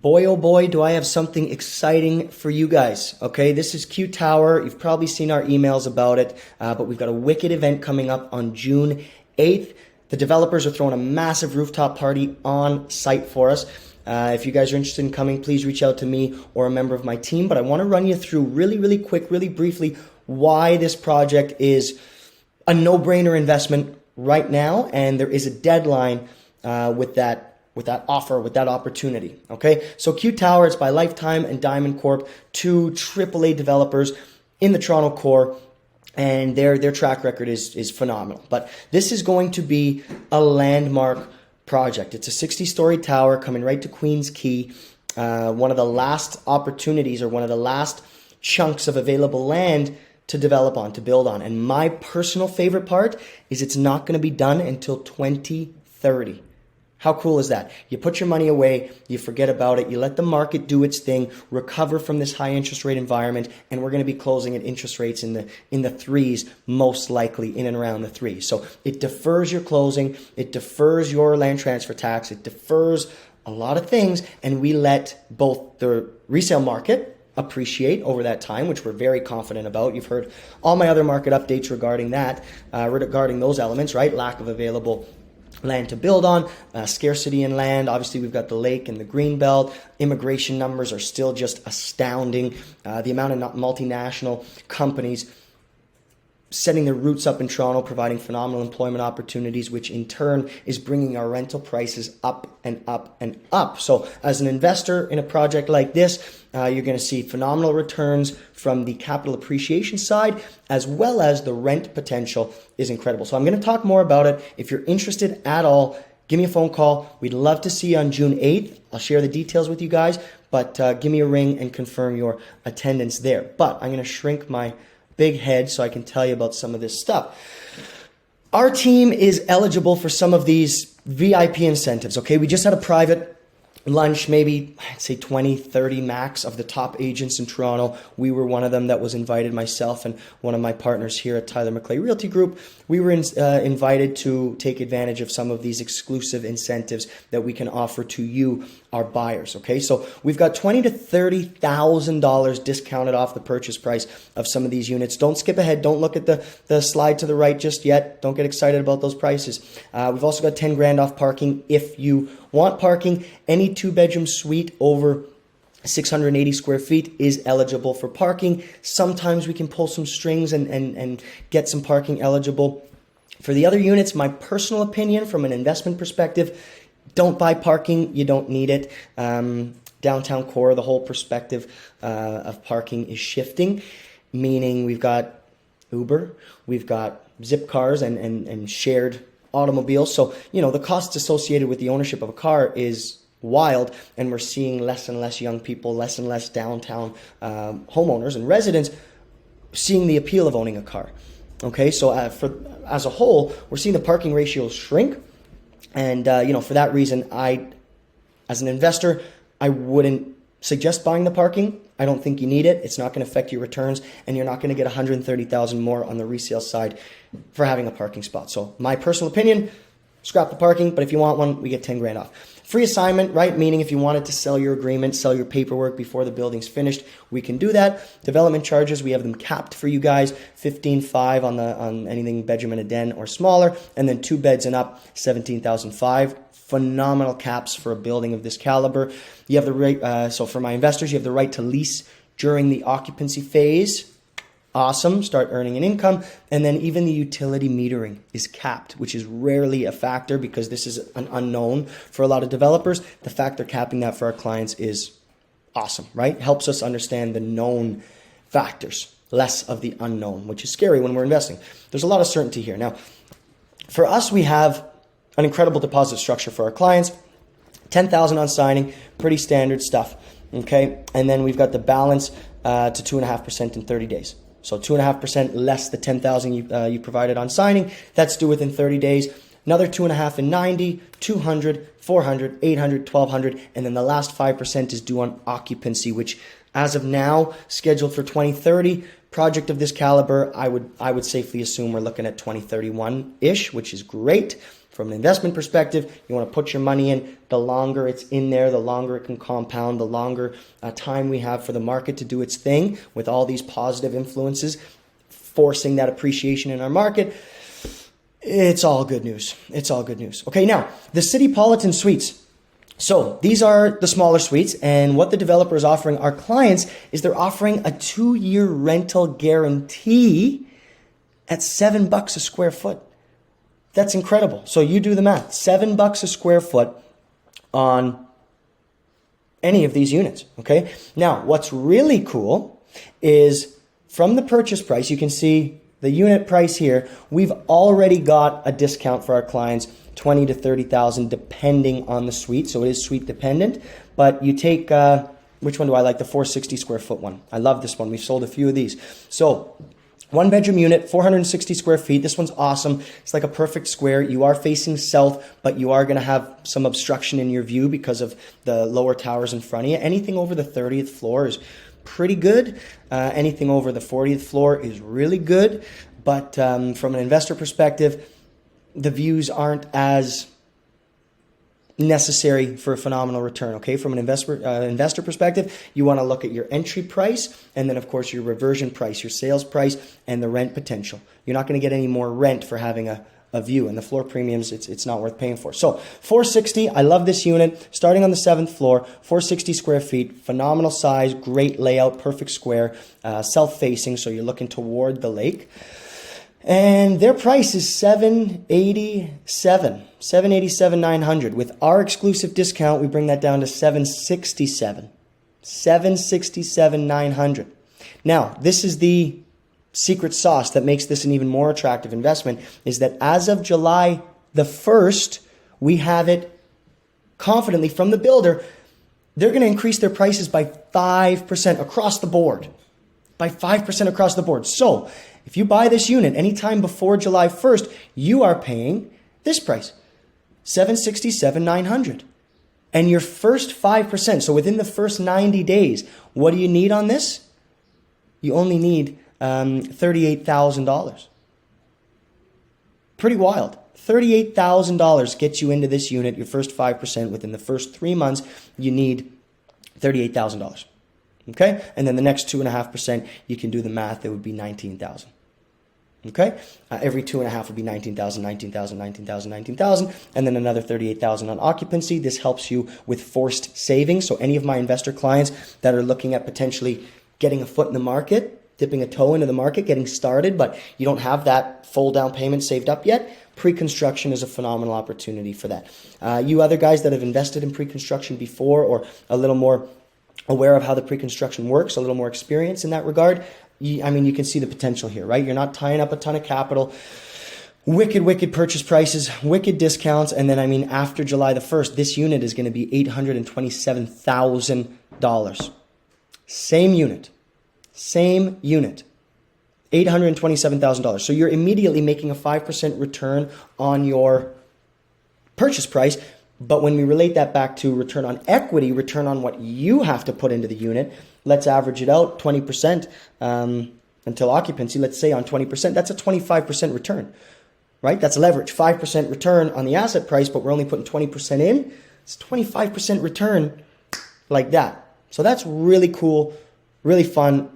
Boy, oh boy, do I have something exciting for you guys. Okay, this is Q Tower. You've probably seen our emails about it, but we've got a wicked event coming up on June 8th. The developers are throwing a massive rooftop party on site for us. If you guys are interested in coming, please reach out to me or a member of my team. But I want to run you through really quick, really briefly, why this project is a no-brainer investment right now, and there is a deadline with that offer, with that opportunity. Okay, so Q Tower, it's by Lifetime and Diamond Corp, two AAA developers in the Toronto core, and their track record is phenomenal. But this is going to be a landmark project. It's a 60-story tower coming right to Queens Quay, one of the last opportunities or one of the last chunks of available land to develop on, to build on. And my personal favorite part is it's not going to be done until 2030. How cool is that? You put your money away, you forget about it, you let the market do its thing, recover from this high interest rate environment, and we're going to be closing at interest rates in the threes, most likely in and around the threes. So it defers your closing, it defers your land transfer tax, it defers a lot of things, and we let both the resale market appreciate over that time, which we're very confident about. You've heard all my other market updates regarding that, regarding those elements, right? Lack of available land to build on, scarcity in land. Obviously, we've got the lake and the green belt. Immigration numbers are still just astounding. The amount of multinational companies setting their roots up in Toronto, providing phenomenal employment opportunities, which in turn is bringing our rental prices up and up and up. So as an investor in a project like this, you're going to see phenomenal returns from the capital appreciation side, as well as the rent potential is incredible. So I'm going to talk more about it. If you're interested at all, give me a phone call. We'd love to see you on June 8th. I'll share the details with you guys, but give me a ring and confirm your attendance there. But I'm going to shrink my big head so I can tell you about some of this stuff. Our team is eligible for some of these VIP incentives, okay? We just had a private lunch, maybe I'd say 20, 30 max of the top agents in Toronto. We were one of them that was invited, myself and one of my partners here at Tyler McClay Realty Group. We were invited to take advantage of some of these exclusive incentives that we can offer to you, our buyers, okay? So we've got $20,000 to $30,000 discounted off the purchase price of some of these units. Don't skip ahead. Don't look at the slide to the right just yet. Don't get excited about those prices. We've also got 10 grand off parking if you want parking. Any two-bedroom suite over 680 square feet is eligible for parking. Sometimes we can pull some strings and get some parking eligible. For the other units, my personal opinion from an investment perspective, don't buy parking. You don't need it. Downtown core, the whole perspective of parking is shifting, meaning we've got Uber, we've got zip cars and shared automobiles. So, the costs associated with the ownership of a car is wild, and we're seeing less and less young people, less and less downtown homeowners and residents seeing the appeal of owning a car. Okay, so as a whole, we're seeing the parking ratios shrink. And, for that reason, as an investor, I wouldn't suggest buying the parking. I don't think you need it. It's not going to affect your returns, and you're not going to get $130,000 more on the resale side for having a parking spot. So my personal opinion, scrap the parking, but if you want one, we get 10 grand off. Free assignment, right? Meaning if you wanted to sell your agreement, sell your paperwork before the building's finished, we can do that. Development charges, we have them capped for you guys, 15.5 on anything bedroom and a den or smaller, and then 2 beds and up, 17,500. Phenomenal caps for a building of this caliber. You have the right, so for my investors, you have the right to lease during the occupancy phase. Awesome, start earning an income. And then even the utility metering is capped, which is rarely a factor because this is an unknown for a lot of developers. The fact they're capping that for our clients is awesome, right? Helps us understand the known factors, less of the unknown, which is scary when we're investing. There's a lot of certainty here. Now, for us, we have an incredible deposit structure for our clients, $10,000 on signing, pretty standard stuff, okay? And then we've got the balance to 2.5% in 30 days. So 2.5% less the $10,000 you provided on signing. That's due within 30 days. Another 2.5 in 90, 200, 400, 800, 1,200, and then the last 5% is due on occupancy, which as of now, scheduled for 2030. Project of this caliber, I would safely assume we're looking at 2031-ish, which is great. From an investment perspective, you want to put your money in. The longer it's in there, the longer it can compound, the longer time we have for the market to do its thing with all these positive influences forcing that appreciation in our market. It's all good news. It's all good news. Okay, now, the Citypolitan Suites. So these are the smaller suites, and what the developer is offering our clients is they're offering a 2-year rental guarantee at $7 a square foot. That's incredible. So you do the math. $7 a square foot on any of these units, okay? Now, what's really cool is from the purchase price, you can see the unit price here, we've already got a discount for our clients, $20,000 to $30,000, depending on the suite. So it is suite dependent, but you take, which one do I like? The 460 square foot one. I love this one. We've sold a few of these. So 1-bedroom unit, 460 square feet. This one's awesome. It's like a perfect square. You are facing south, but you are going to have some obstruction in your view because of the lower towers in front of you. Anything over the 30th floor is pretty good. Anything over the 40th floor is really good. But from an investor perspective, the views aren't as necessary for a phenomenal return. Okay, from an investor perspective, you want to look at your entry price and then of course your reversion price, your sales price, and the rent potential. You're not going to get any more rent for having a view, and the floor premiums, it's not worth paying for. So 460, I love this unit, starting on the 7th floor, 460 square feet, phenomenal size, great layout, perfect square, self-facing, so you're looking toward the lake. And their price is $787,900. With our exclusive discount, we bring that down to $767,900. Now, this is the secret sauce that makes this an even more attractive investment, is that as of July the 1st, we have it confidently from the builder. They're going to increase their prices by 5% across the board. By 5% across the board. So if you buy this unit anytime before July 1st, you are paying this price, $767,900. And your first 5%, so within the first 90 days, what do you need on this? You only need $38,000. Pretty wild. $38,000 gets you into this unit, your first 5%. Within the first 3 months, you need $38,000. Okay? And then the next 2.5%, you can do the math, it would be $19,000. Okay? Every 2.5 would be $19,000, $19,000, $19,000, $19,000, and then another $38,000 on occupancy. This helps you with forced savings. So any of my investor clients that are looking at potentially getting a foot in the market, dipping a toe into the market, getting started, but you don't have that full down payment saved up yet, pre-construction is a phenomenal opportunity for that. You other guys that have invested in pre-construction before or a little more aware of how the pre-construction works, a little more experience in that regard, you can see the potential here, right? You're not tying up a ton of capital, wicked purchase prices, wicked discounts, and then, after July the 1st, this unit is going to be $827,000. Same unit, $827,000. So you're immediately making a 5% return on your purchase price. But when we relate that back to return on equity, return on what you have to put into the unit, let's average it out, 20% until occupancy. Let's say on 20%, that's a 25% return, right? That's leverage, 5% return on the asset price, but we're only putting 20% in. It's 25% return like that. So that's really cool, really fun.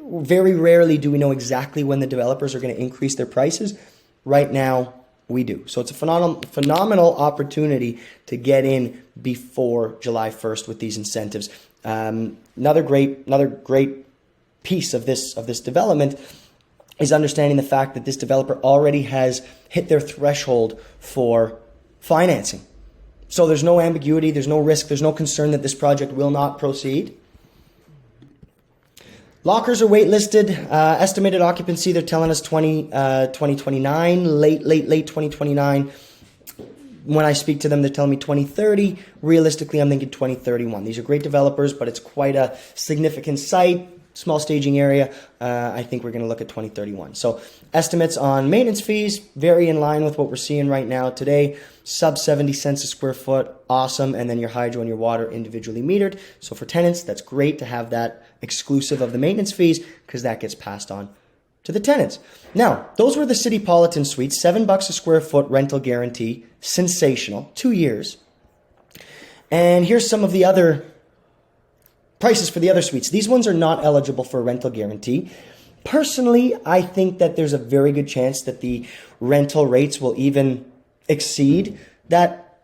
Very rarely do we know exactly when the developers are going to increase their prices. Right now, we do. So it's a phenomenal opportunity to get in before July 1st with these incentives. Another great piece of this development is understanding the fact that this developer already has hit their threshold for financing. So there's no ambiguity, there's no risk, there's no concern that this project will not proceed. Lockers are waitlisted. Estimated occupancy, they're telling us 2029, late 2029. When I speak to them, they're telling me 2030. Realistically, I'm thinking 2031. These are great developers, but it's quite a significant site, small staging area. I think we're going to look at 2031. So estimates on maintenance fees, very in line with what we're seeing right now today. Sub 70 cents a square foot, awesome. And then your hydro and your water individually metered. So for tenants, that's great to have that exclusive of the maintenance fees because that gets passed on to the tenants. Now, those were the Citypolitan suites, $7 a square foot rental guarantee, sensational, 2 years. And here's some of the other prices for the other suites. These ones are not eligible for a rental guarantee. Personally, I think that there's a very good chance that the rental rates will even exceed that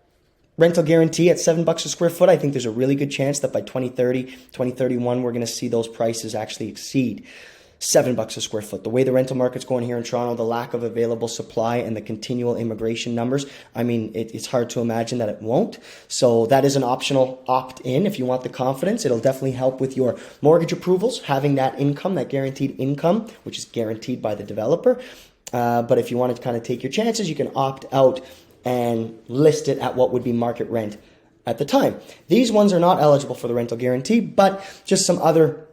rental guarantee at $7 a square foot. I think there's a really good chance that by 2030, 2031, we're going to see those prices actually exceed $7 a square foot. The way the rental market's going here in Toronto, the lack of available supply and the continual immigration numbers, I mean, it's hard to imagine that it won't. So that is an optional opt-in if you want the confidence. It'll definitely help with your mortgage approvals, having that income, that guaranteed income, which is guaranteed by the developer. But if you want to kind of take your chances, you can opt out and list it at what would be market rent at the time. These ones are not eligible for the rental guarantee, but just some other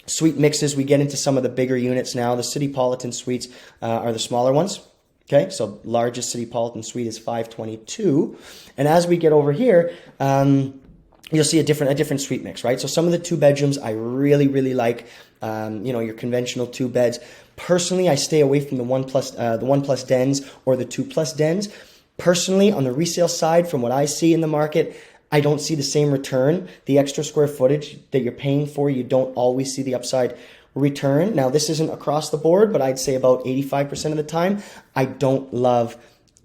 suite mixes. We get into some of the bigger units now. The Citypolitan suites are the smaller ones. Okay, so largest Citypolitan suite is 522. And as we get over here, you'll see a different suite mix, right? So some of the 2 bedrooms I really, really like, your conventional 2 beds. Personally, I stay away from the 1+ dens or the 2+ dens. Personally, on the resale side, from what I see in the market, I don't see the same return. The extra square footage that you're paying for, you don't always see the upside return. Now, this isn't across the board, but I'd say about 85% of the time, I don't love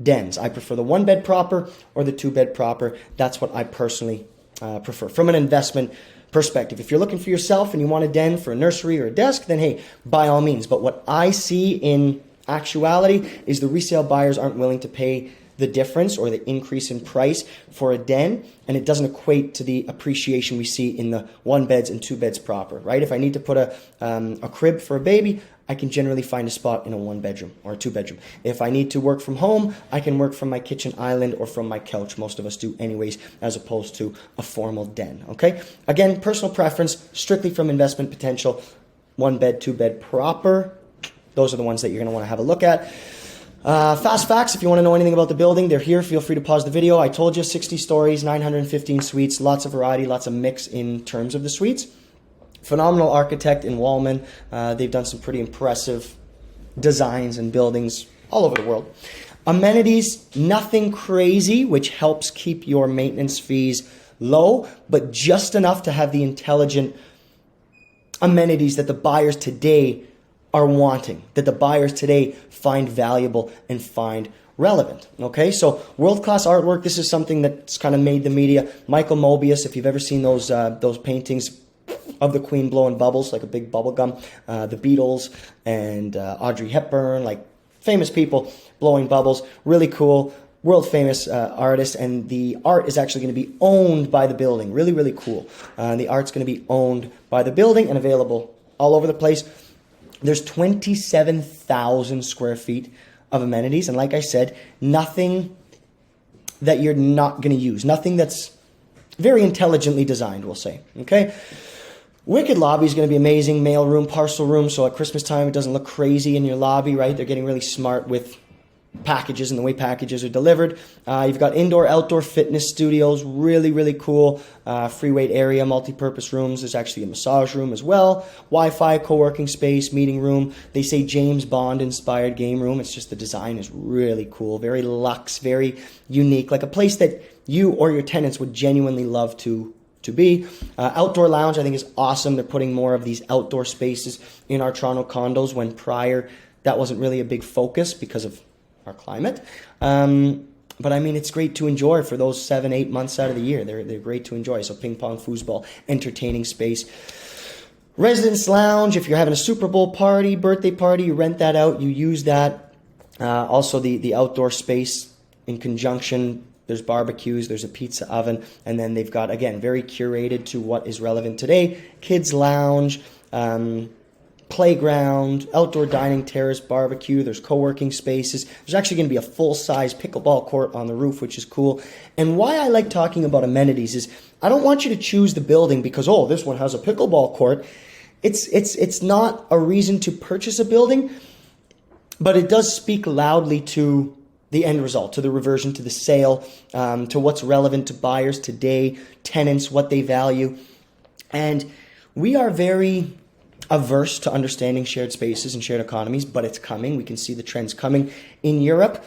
dens. I prefer the 1-bed proper or the 2-bed proper. That's what I personally prefer from an investment perspective. If you're looking for yourself and you want a den for a nursery or a desk, then hey, by all means. But what I see in actuality is the resale buyers aren't willing to pay the difference or the increase in price for a den, and it doesn't equate to the appreciation we see in the 1-beds and 2-beds proper, right? If I need to put a crib for a baby, I can generally find a spot in a 1-bedroom or a 2-bedroom. If I need to work from home, I can work from my kitchen island or from my couch. Most of us do anyways, as opposed to a formal den, okay? Again, personal preference, strictly from investment potential, 1-bed, 2-bed proper. Those are the ones that you're gonna wanna have a look at. Fast facts, if you want to know anything about the building, they're here. Feel free to pause the video. I told you 60 stories, 915 suites, lots of variety, lots of mix in terms of the suites. Phenomenal architect in Wallman. They've done some pretty impressive designs and buildings all over the world. Amenities, nothing crazy, which helps keep your maintenance fees low, but just enough to have the intelligent amenities that the buyers today are wanting, that the buyers today find valuable and find relevant. Okay, so world-class artwork. This is something that's kind of made the media. Michael Mobius, if you've ever seen those paintings of the Queen blowing bubbles like a big bubble gum, the Beatles and Audrey Hepburn, like famous people blowing bubbles, really cool, world famous artist, and the art is actually going to be owned by the building. Really, really cool. The art's going to be owned by the building and available all over the place. There's 27,000 square feet of amenities. And like I said, nothing that you're not going to use. Nothing that's very intelligently designed, we'll say. Okay? Wicked lobby is going to be amazing. Mail room, parcel room. So at Christmas time, it doesn't look crazy in your lobby, right? They're getting really smart with packages and the way packages are delivered. You've got indoor, outdoor fitness studios, really, really cool. Free weight area, multi-purpose rooms. There's actually a massage room as well. Wi-Fi, co-working space, meeting room. They say James Bond inspired game room. It's just the design is really cool, very luxe, very unique, like a place that you or your tenants would genuinely love to be. Outdoor lounge, I think, is awesome. They're putting more of these outdoor spaces in our Toronto condos when prior that wasn't really a big focus because of our climate. But I mean, it's great to enjoy for those 7-8 months out of the year. They're great to enjoy. So ping pong, foosball, entertaining space. Residence lounge, if you're having a Super Bowl party, birthday party, you rent that out, you use that. Also the outdoor space in conjunction. There's barbecues, there's a pizza oven, and then they've got, again, very curated to what is relevant today. Kids lounge, playground, outdoor dining terrace, barbecue. There's co-working spaces. There's actually going to be a full-size pickleball court on the roof, which is cool. And why I like talking about amenities is I don't want you to choose the building because, oh, this one has a pickleball court. It's not a reason to purchase a building, but it does speak loudly to the end result, to the reversion, to the sale, to what's relevant to buyers today, tenants, what they value. And we are very averse to understanding shared spaces and shared economies, but it's coming. We can see the trends coming in Europe.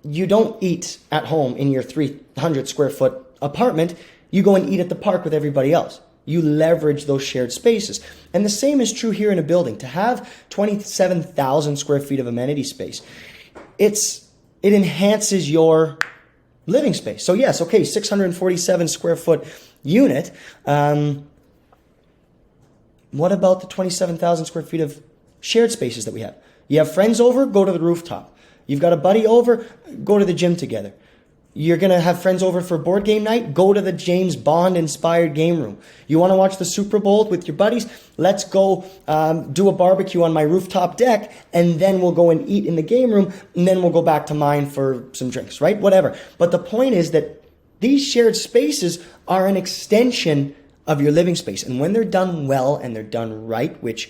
You don't eat at home in your 300 square foot apartment. You go and eat at the park with everybody else. You leverage those shared spaces. And the same is true here in a building. To have 27,000 square feet of amenity space, it enhances your living space. So yes, okay, 647 square foot unit. What about the 27,000 square feet of shared spaces that we have? You have friends over, go to the rooftop. You've got a buddy over, go to the gym together. You're going to have friends over for board game night? Go to the James Bond inspired game room. You want to watch the Super Bowl with your buddies? Let's go do a barbecue on my rooftop deck, and then we'll go and eat in the game room, and then we'll go back to mine for some drinks, right? Whatever. But the point is that these shared spaces are an extension of your living space. And when they're done well and they're done right, which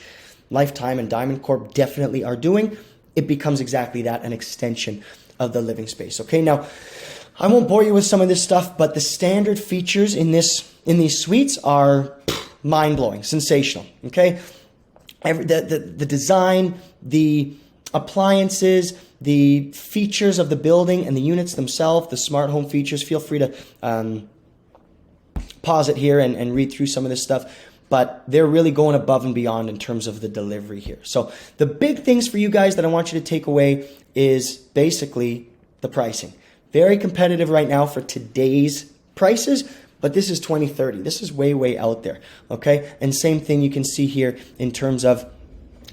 Lifetime and Diamond Corp definitely are doing, it becomes exactly that, an extension of the living space. Okay, now I won't bore you with some of this stuff, but the standard features in these suites are mind-blowing, sensational. Okay, the design, the appliances, the features of the building and the units themselves, the smart home features. Feel free to pause it here and read through some of this stuff. But they're really going above and beyond in terms of the delivery here. So the big things for you guys that I want you to take away is basically the pricing. Very competitive right now for today's prices, but this is 2030. This is way, way out there, okay? And same thing you can see here in terms of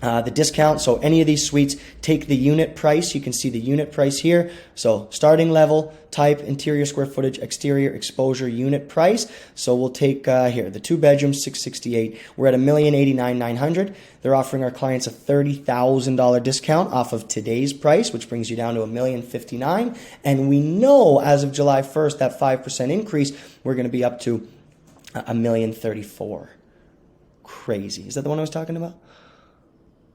the discount. So any of these suites take the unit price. You can see the unit price here. So starting level, type, interior square footage, exterior exposure, unit price. So we'll take here the 2 bedrooms, 668. We're at $1,089,900. They're offering our clients a $30,000 discount off of today's price, which brings you down to $1,059,000. And we know as of July 1st, that 5% increase, we're going to be up to $1,034,000. Crazy. Is that the one I was talking about?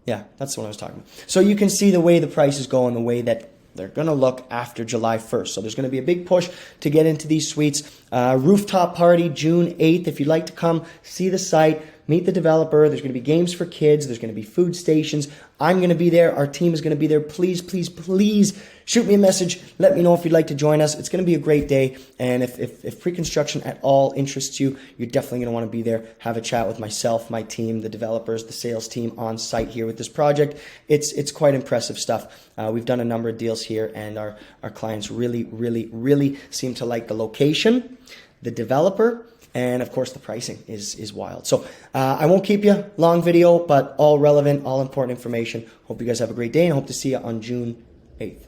Yeah, that's the one I was talking about. So you can see the way the prices go and the way that they're going to look after July 1st. So there's going to be a big push to get into these suites. Rooftop party, June 8th. If you'd like to come, see the site, meet the developer. There's going to be games for kids. There's going to be food stations. I'm going to be there. Our team is going to be there. Please, please, please shoot me a message. Let me know if you'd like to join us. It's going to be a great day. And if pre-construction at all interests you, you're definitely going to want to be there. Have a chat with myself, my team, the developers, the sales team on site here with this project. It's quite impressive stuff. We've done a number of deals here, and our clients really, really, really seem to like the location, the developer, and of course the pricing is wild. So I won't keep you, long video, but all relevant, all important information. Hope you guys have a great day, and hope to see you on June 8th.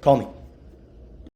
Call me.